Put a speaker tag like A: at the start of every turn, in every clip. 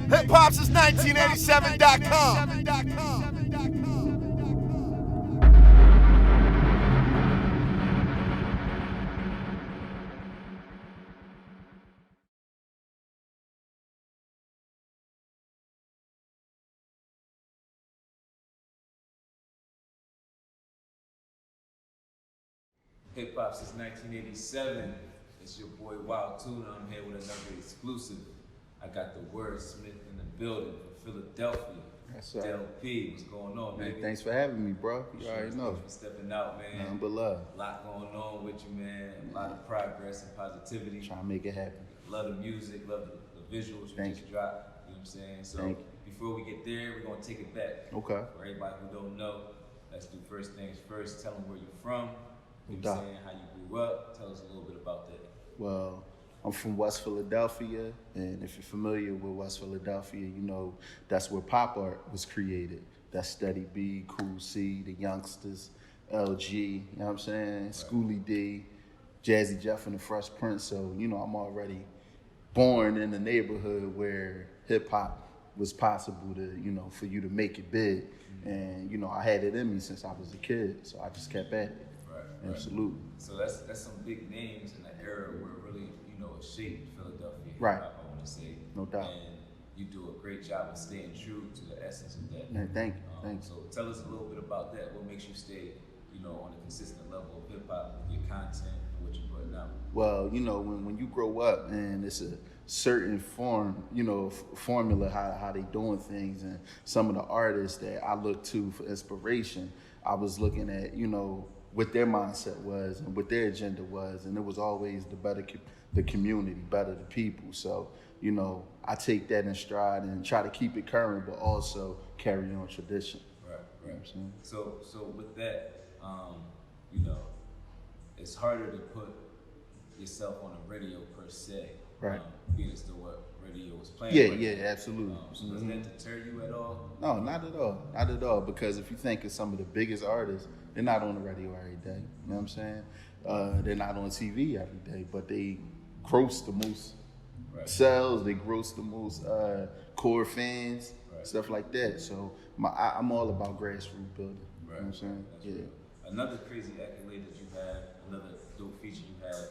A: HipHopSince1987.com.
B: Hip Hop since 1987. It's your boy Wilde Tuna. I'm here with another exclusive. I got the Wordsmith in the building from Philadelphia.
C: That's right.
B: Dell-P, what's going on,
C: Man,
B: baby?
C: thanks for having me, bro. You already know.
B: Thanks for stepping out, man.
C: Nothing but love.
B: A lot going on with you, man. A lot of progress and positivity.
C: Trying to make it happen.
B: Love the music, love the visuals you just dropped. You know what I'm saying? So before we get there, we're gonna take it back.
C: Okay.
B: For everybody who don't know, let's do first things first. Tell them where you're from. You know what I'm saying? How you grew up. Tell us a little bit about that.
C: Well, I'm from West Philadelphia, and if you're familiar with West Philadelphia, you know that's where pop art was created. That's Steady B, Cool C, the Youngsters, LG, you know what I'm saying? Right. Schoolie D, Jazzy Jeff, and the Fresh Prince. So, you know, I'm already born in the neighborhood where hip hop was possible to, you know, for you to make it big. Mm-hmm. And, you know, I had it in me since I was a kid, so I just kept at it.
B: Right.
C: Absolutely.
B: So that's some big names in the era where really, you know, it shaped Philadelphia.
C: Right.
B: I want to say.
C: No doubt.
B: And you do a great job of staying true to the essence of that.
C: Man, thank you. Thanks.
B: So tell us a little bit about that. What makes you stay, you know, on a consistent level of hip hop with your content and what you're putting out?
C: Well, you know, when you grow up and it's a certain form, you know, formula how they doing things, and some of the artists that I look to for inspiration, I was looking at, you know, what their mindset was and what their agenda was, and it was always the better the community, better the people. So, you know, I take that in stride and try to keep it current, but also carry on tradition.
B: Right.
C: You know what I'm saying?
B: So with that, you know, it's harder to put yourself on a radio per se.
C: Right.
B: Being as though what radio was playing.
C: Yeah, absolutely.
B: So does that deter you at all?
C: No, not at all. Not at all. Because if you think of some of the biggest artists, they're not on the radio every day. You know what I'm saying? They're not on TV every day, but they gross the most sales. They gross the most core fans, stuff like that. So I'm all about grassroots building. Right. You know what I'm saying?
B: That's real. Another crazy accolade that you had, another dope feature you had,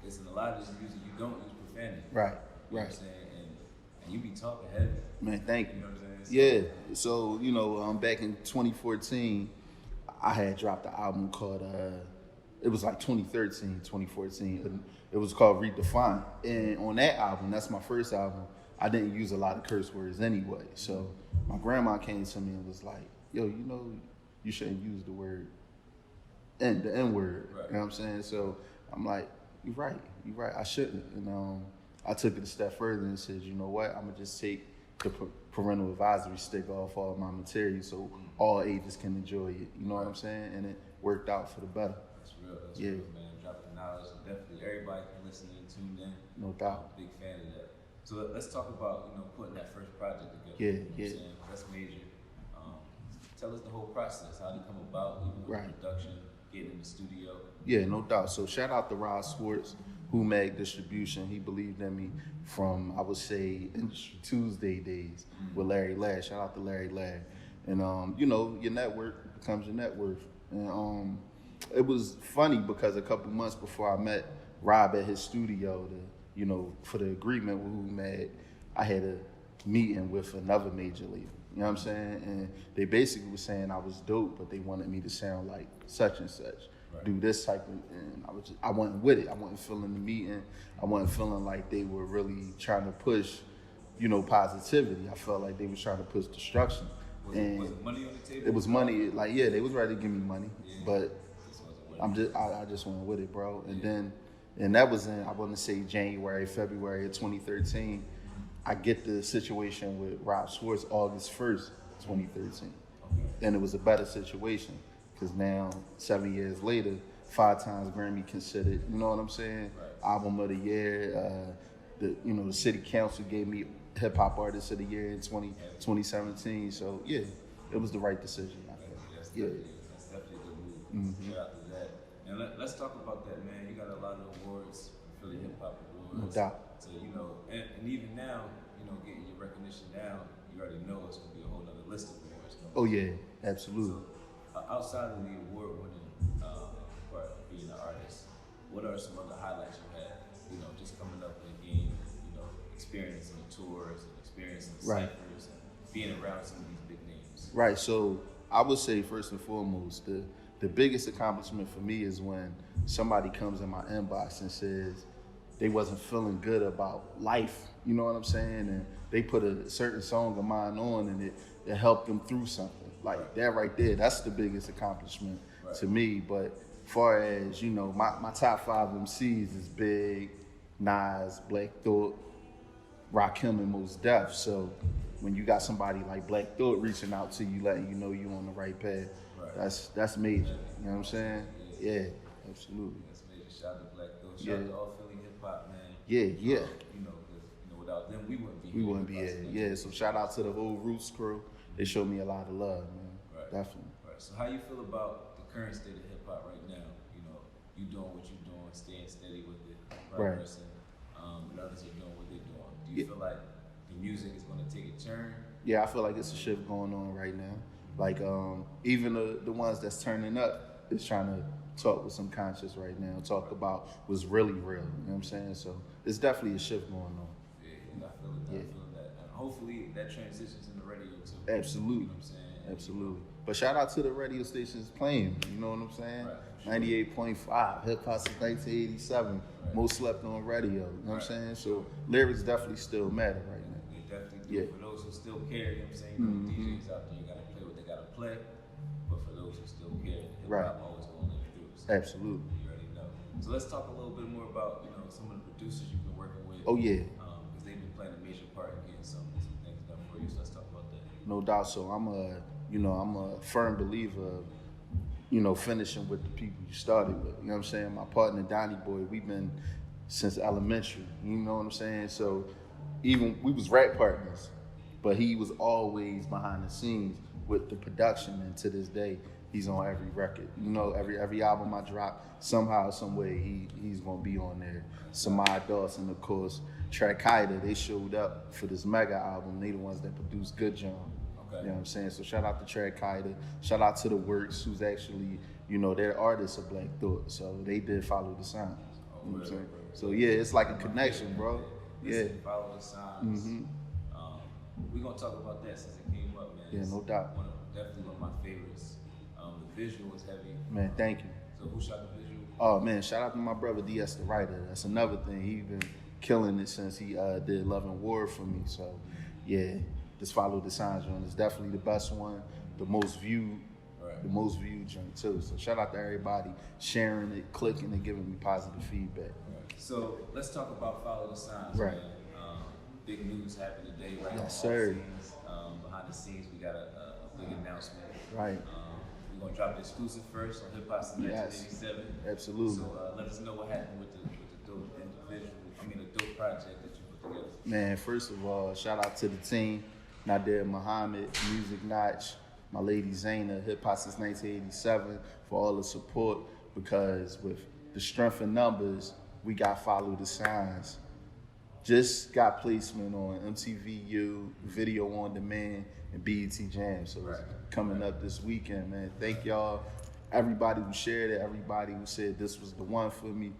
B: is in a lot of this music you don't use profanity.
C: Right.
B: You know what I'm saying? And you be talking heavy.
C: Man, thank you.
B: You know what I'm saying?
C: Yeah. So, you know, back in 2014, I had dropped an album called, it was like 2013, 2014. It was called Redefine. And on that album, that's my first album, I didn't use a lot of curse words anyway. So my grandma came to me and was like, yo, you know, you shouldn't use the word, the N-word. Right. You know what I'm saying? So I'm like, you're right, I shouldn't. And I took it a step further and said, you know what, I'm gonna just take the parental advisory stick off all my material so all ages can enjoy it. You know what I'm saying? And it worked out for the better.
B: That's real, man. Drop the knowledge. Definitely everybody can listen and tune in.
C: No doubt.
B: I'm a big fan of that. So let's talk about, you know, putting that first project together.
C: Yeah,
B: you know what I'm saying? That's major. Tell us the whole process, how did it come about, production, getting in the studio. Yeah,
C: no doubt. So shout out to Rod Swartz, Who Mag Distribution. He believed in me from, I would say, Industry Tuesday days with Larry Ladd. Shout out to Larry Ladd. And, you know, your network becomes your net worth. And it was funny because a couple months before I met Rob at his studio, you know, for the agreement with Who Mag, I had a meeting with another major label. You know what I'm saying? And they basically were saying I was dope, but they wanted me to sound like such and such, do this type of, and I wasn't with it. I wasn't feeling the meeting. I wasn't feeling like they were really trying to push, you know, positivity. I felt like they was trying to push destruction.
B: Was it money on the table?
C: It was money. Like, yeah, they was ready to give me money, but I just went with it, bro. And that was in, I want to say January, February of 2013. I get the situation with Rob Swartz August 1st, 2013. And it was a better situation because now, 7 years later, 5 times Grammy considered, you know what I'm saying? Album of the year. The city council gave me Hip Hop Artist of the Year in 2017. So yeah, it was the right decision.
B: That's definitely a good move. Shout out to that. And let's talk about that, man. You got a lot of awards, Philly Hip Hop Awards.
C: No doubt.
B: So, you know, and even now, you know, getting recognition now, you already know it's going to be a whole nother list of awards.
C: Oh yeah, absolutely.
B: So, outside of the award-winning part of being an artist, what are some other highlights you had? You know, just coming up in the game, you know, experiencing the tours and experiencing the ciphers and being around some of these big names.
C: Right. So I would say first and foremost, the biggest accomplishment for me is when somebody comes in my inbox and says they wasn't feeling good about life. You know what I'm saying? And they put a certain song of mine on and it helped them through something. Like that right there, that's the biggest accomplishment to me. But far as, you know, my top 5 MCs is Big, Nas, Black Thought, Rakim, and Mos Def. So when you got somebody like Black Thought reaching out to you, letting you know you on the right path, that's major. You know what I'm saying? Yeah, absolutely.
B: That's major. Shout out to Black Thought. Shout out to all Philly hip hop, man.
C: Yeah.
B: You know, because without them, we wouldn't be here.
C: We wouldn't be here. Yeah. So shout out to the whole Roots crew. They showed me a lot of love, man. Definitely.
B: Right. So how you feel about the current state of hip hop right now? You know, you doing what you're doing, staying steady with it, progressing, and others are doing what they're doing. Do you feel like the music is going to take a turn?
C: Yeah, I feel like it's a shift going on right now. Like even the ones that's turning up is trying to talk with some conscience right now, talk about what's really real. You know what I'm saying? So it's definitely a shift going on.
B: Yeah, I feel it. I feel that. And hopefully that transitions in the radio too.
C: Absolutely.
B: You know what I'm saying?
C: Absolutely. But shout out to the radio stations playing, you know what I'm saying? 98.5, Hip Hop Since 1987, most slept on radio, you know what I'm saying? So lyrics definitely still matter right now.
B: They definitely do. For those who still care, you know what I'm saying? You know, DJs out there, you gotta play what they gotta play. But for those who still care, hip hop always gonna live through. So
C: Absolutely.
B: You already know. So let's talk a little bit more about, you know, some of the producers you've been working with.
C: Oh yeah.
B: Because they've been playing a major part in getting some things done for you. So let's talk about that.
C: No doubt. So I'm a firm believer of, you know, finishing with the people you started with. You know what I'm saying? My partner, Donnie Boy, we've been since elementary. You know what I'm saying? So even we was rap partners, but he was always behind the scenes with the production. And to this day, he's on every record. You know, every album I drop, somehow, some way, he's gonna be on there. Samad Dawson, of course, Track-Ida, they showed up for this mega album. They the ones that produced Good John. You know what I'm saying? So shout out to Track-Ida. Shout out to The Works, who's actually, you know, they're artists of Black Thought. So they did follow the signs. You know what I'm saying? So yeah, it's like a connection, bro.
B: Listen, follow the signs. We're gonna talk about that since it came up, man.
C: Yeah, no doubt.
B: Definitely one of my favorites. The visual was heavy.
C: Man, thank you.
B: So who shot the visual?
C: Oh man, shout out to my brother DS the writer. That's another thing. He's been killing it since he did Love and War for me. So yeah. Just follow the signs, joint. It's definitely the best one, the most viewed joint too. So shout out to everybody sharing it, clicking, and giving me positive feedback.
B: So let's talk about Follow the Signs, man. Big news happened today, right?
C: Yes, sir.
B: Behind the scenes, we got a big announcement.
C: Right.
B: We're gonna drop the exclusive first on Hip Hop Since 1987.
C: Absolutely.
B: So let us know what happened with the dope individual. The dope project that you put together.
C: Man, first of all, shout out to the team. Nadir Muhammad, Music Notch, my lady Zaina, Hip Hop Since 1987 for all the support, because with the strength in numbers, we got Follow the Signs. Just got placement on MTVU, Video on Demand, and BET Jam. So it's coming up this weekend, man. Thank y'all. Everybody who shared it, everybody who said this was the one for me,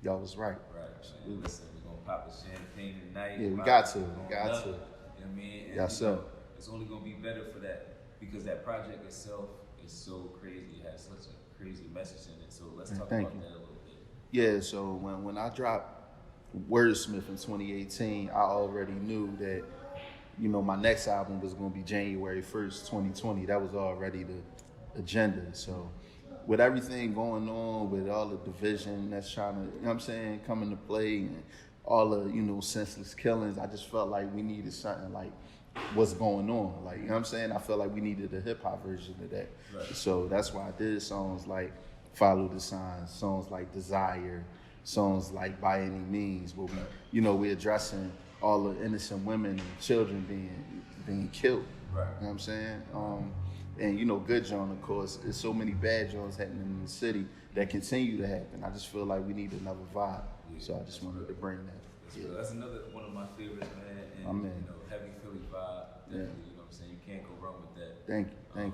C: y'all was right.
B: Man. Listen, we're gonna pop a champagne tonight.
C: Yeah, we got to.
B: You know what I mean? And
C: yes, sir.
B: It's only gonna be better for that, because that project itself is so crazy. It has such a crazy message in it. So let's talk about that a little bit.
C: Yeah, so when I dropped Wordsmith in 2018, I already knew that, you know, my next album was gonna be January 1st, 2020. That was already the agenda. So with everything going on, with all the division that's trying to, you know what I'm saying, come into play, and all the, you know, senseless killings, I just felt like we needed something like what's going on. Like, you know what I'm saying? I felt like we needed a hip hop version of that. So that's why I did songs like Follow the Signs, songs like Desire, songs like By Any Means, where we, you know, we're addressing all the innocent women and children being killed. You know what I'm saying? And you know, Good John, of course. There's so many bad Johns happening in the city that continue to happen. I just feel like we need another vibe. So I just wanted to bring that.
B: That's another one of my favorites, man. And you know, heavy Philly vibe. vibe. Definitely, you know what I'm saying? You can't go wrong with that.
C: Thank you.
B: And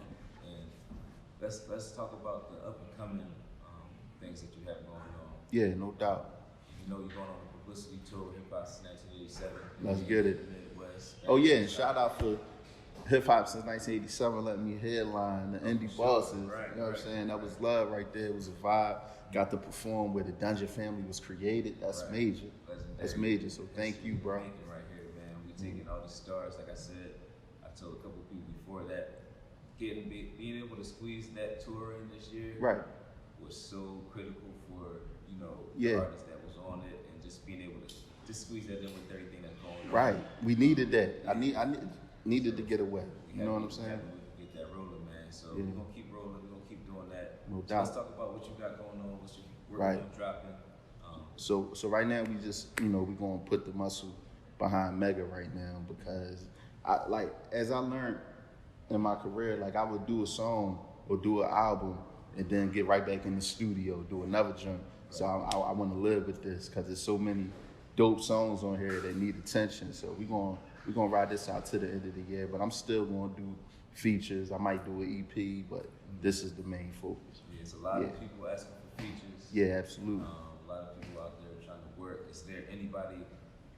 B: let's talk about the up and coming things that you have going on.
C: Yeah, no doubt.
B: You know, you're going on a publicity tour with HipHopSince1987.
C: Let's get it.
B: Midwest.
C: Oh yeah, and shout out for Hip Hop since 1987 letting me headline the indie bosses.
B: Right,
C: you know what I'm saying? That was love right there. It was a vibe. Got to perform where the Dungeon family was created. That's major.
B: Legendary.
C: That's major. So thank you, bro.
B: Right here, man. We taking all these stars. Like I said, I told a couple of people before that, being able to squeeze that tour in this year, was so critical for the artist that was on it, and just being able to just squeeze that in with everything that's going on.
C: Right. We needed that. I needed to get away. You know what I'm saying?
B: Get that rolling, man. So we're gonna keep rolling. We're gonna keep doing that.
C: No
B: So
C: doubt.
B: let's talk about what you got going on. What you working on dropping.
C: So right now we just we're gonna put the muscle behind Mega right now, because as I learned in my career, like I would do a song or do an album and then get right back in the studio, do another joint. So I want to live with this, because there's so many dope songs on here that need attention. So we're gonna ride this out to the end of the year. But I'm still gonna do features. I might do an EP, but this is the main focus.
B: Yeah, it's a lot of people asking for features.
C: Yeah, absolutely.
B: A lot of people out there trying to work. Is there anybody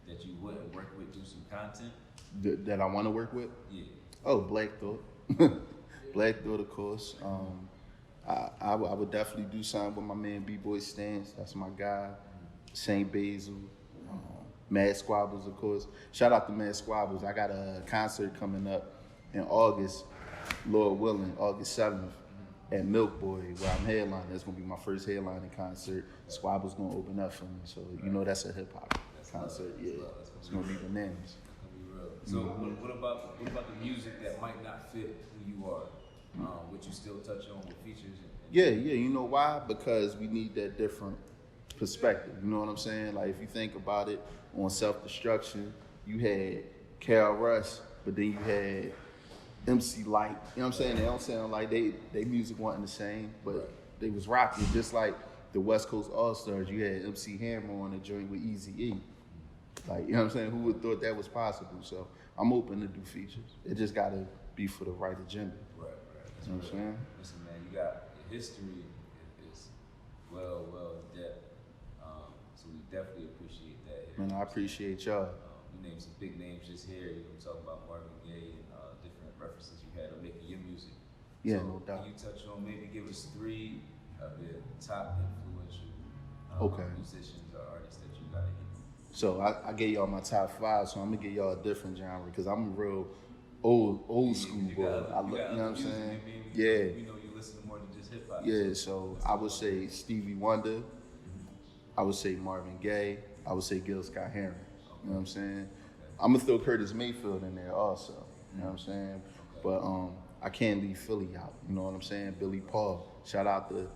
B: that you wouldn't work with, do some content?
C: That I want to work with?
B: Yeah.
C: Oh, Black Thought. Black Thought, of course. I would definitely do something with my man B-Boy Stance. That's my guy. St. Basil. Mad Squabbles, of course. Shout out to Mad Squabbles. I got a concert coming up in August, Lord willing, August 7th at Milk Boy, where I'm headlining. That's going to be my first headlining concert. Squabbles going to open up for me. So, that's a hip-hop concert. Yeah, it's going to be bananas.
B: So what about the music that might not fit who you are? Would you still touch on with features?
C: Yeah. You know why? Because we need that different perspective. You know what I'm saying? Like, if you think about it, on Self-Destruction, you had Carol Rush, but then you had MC Light. You know what I'm saying? They don't sound like they music wasn't the same, but they was rocking. Just like the West Coast All-Stars, you had MC Hammer on the joint with Eazy-E. Like, you know what I'm saying? Who would have thought that was possible? So I'm open to do features. It just got to be for the right agenda.
B: Right.
C: You know what I'm saying?
B: Listen, man, you got your history is well in depth. So we definitely appreciate that.
C: Man, I appreciate y'all.
B: You named some big names just here. You were talking about Marvin Gaye and different references you had of making your music.
C: Yeah,
B: so
C: no doubt.
B: Can you touch on, maybe give us 3 of your top influential musicians or artists that you got in here?
C: So I gave y'all my top 5, so I'm gonna give y'all a different genre, because I'm a real old school boy. You know what I'm saying? Yeah.
B: You listen to more than just hip hop.
C: Yeah, so I would say Stevie Wonder. I would say Marvin Gaye. I would say Gil Scott-Heron. You know what I'm saying? I'm gonna throw Curtis Mayfield in there also. You know what I'm saying? But I can't leave Philly out. You know what I'm saying? Billy Paul. Shout out to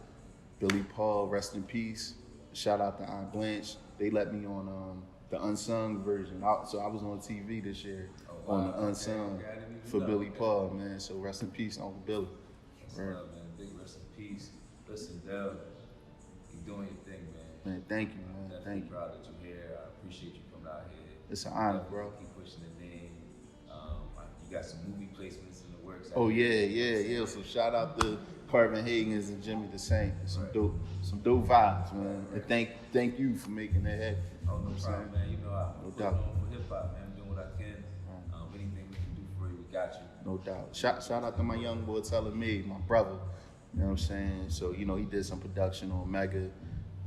C: Billy Paul. Rest in peace. Shout out to Aunt Blanche. They let me on the unsung version. So I was on TV this year on the unsung for Billy Paul, man. So rest in peace, Uncle Billy.
B: That's love, man. Big rest in peace. Listen, Dell, you're doing your thing, man.
C: Man, thank you, man.
B: I'm
C: Thank you.
B: proud that you're here. I appreciate you coming out here.
C: It's an honor, bro.
B: Keep pushing the name. You got some movie placements in the works.
C: Oh yeah. So shout out to Parvin Higgins and Jimmy the Saint. Some dope vibes, man. And thank you for making that happen.
B: Oh, no problem, man. I'm
C: doubt.
B: on for hip hop, man. I'm doing what I can. Anything we can do for you, we got you.
C: No doubt. Shout out to my young boy Telling Me, my brother. You know what I'm saying? So, he did some production on Mega.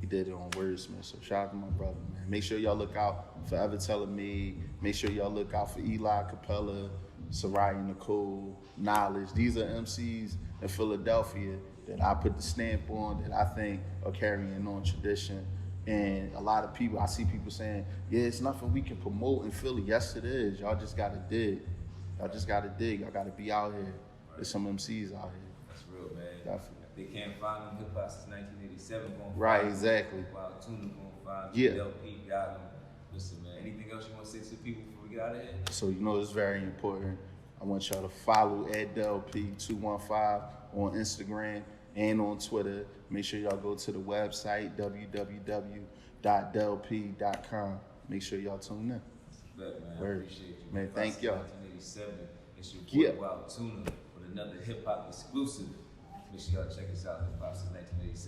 C: He did it on Wordsmith. So shout out to my brother, man. Make sure y'all look out for Ever Telling Me. Make sure y'all look out for Eli Capella, Soraya Nicole, Knowledge. These are MCs in Philadelphia that I put the stamp on, that I think are carrying on tradition. And a lot of people, I see people saying, yeah, it's nothing we can promote in Philly. Yes, it is. Y'all just got to dig. Y'all got to be out here. There's some MCs out here.
B: That's real, man.
C: Definitely.
B: If they can't find them, hip hop since 1987 going
C: right, exactly.
B: Wilde Tuna going to find them.
C: Yeah.
B: Dell-P got them. Listen, man, anything else you want to say to the people before we get out of here?
C: So, it's very important. I want y'all to follow at Dell-P215 on Instagram and on Twitter. Make sure y'all go to the website, www.dellp.com. Make sure y'all tune in.
B: Bet, man.
C: Word.
B: I appreciate you.
C: Man, thank y'all.
B: 1987. It's your boy Wilde Tuna with another hip hop exclusive. Make sure y'all check us out, HipHopSince1987.